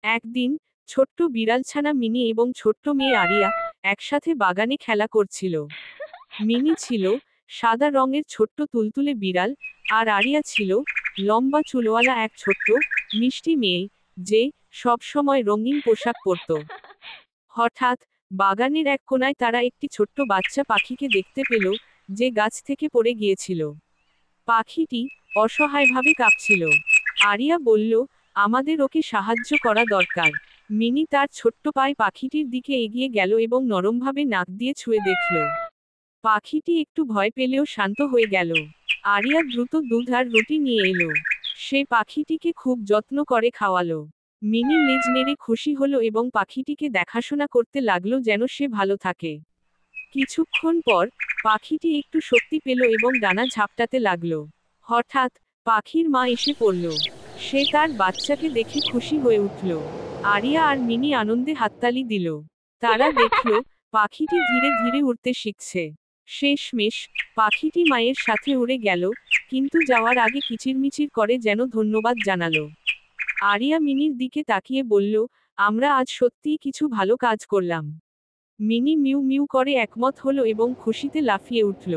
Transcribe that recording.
একদিন ছোট্ট বিড়ালছানা মিনি এবং ছোট্ট মেয়ে আরিয়া একসাথে বাগানে খেলা করছিল। মিনি ছিল সাদা রঙের ছোট্ট তুলতুলে বিড়াল, আর আরিয়া ছিল লম্বা চুলওয়ালা এক ছোট্ট মিষ্টি মেয়ে, যে সব সময় রঙিন পোশাক পরত। হঠাৎ বাগানের এক কোণায় তারা একটি ছোট্ট বাচ্চা পাখিকে দেখতে পেল, যে গাছ থেকে পড়ে গিয়েছিল। পাখিটি অসহায়ভাবে কাঁপছিল। আরিয়া বলল, আমাদের ওকে সাহায্য করা দরকার। মিনি তার ছোট্ট পায়ে পাখিটির দিকে এগিয়ে গেল এবং নরমভাবে নাক দিয়ে ছুঁয়ে দেখল। পাখিটি একটু ভয় পেলেও শান্ত হয়ে গেল। আরিয়া দ্রুত দুধ আর রুটি নিয়ে এলো। সে পাখিটিকে খুব যত্ন করে খাওয়ালো। মিনি লেজ নেড়ে খুশি হলো এবং পাখিটিকে দেখাশোনা করতে লাগলো যেন সে ভালো থাকে। কিছুক্ষণ পর পাখিটি একটু শক্তি পেল এবং ডানা ঝাপটাতে লাগলো। হঠাৎ পাখির মা এসে পড়ল। সে তার বাচ্চাকে দেখে খুশি হয়ে উঠল। আরিয়া আর মিনি আনন্দে হাততালি দিল। তারা দেখল পাখিটি ধীরে ধীরে উড়তে শিখছে। শেষমেশ পাখিটি মায়ের সাথে উড়ে গেল, কিন্তু যাওয়ার আগে কিচিরমিচির করে যেন ধন্যবাদ জানালো। আরিয়া মিনির দিকে তাকিয়ে বলল, আমরা আজ সত্যিই কিছু ভালো কাজ করলাম। মিনি মিউ মিউ করে একমত হলো এবং খুশিতে লাফিয়ে উঠল।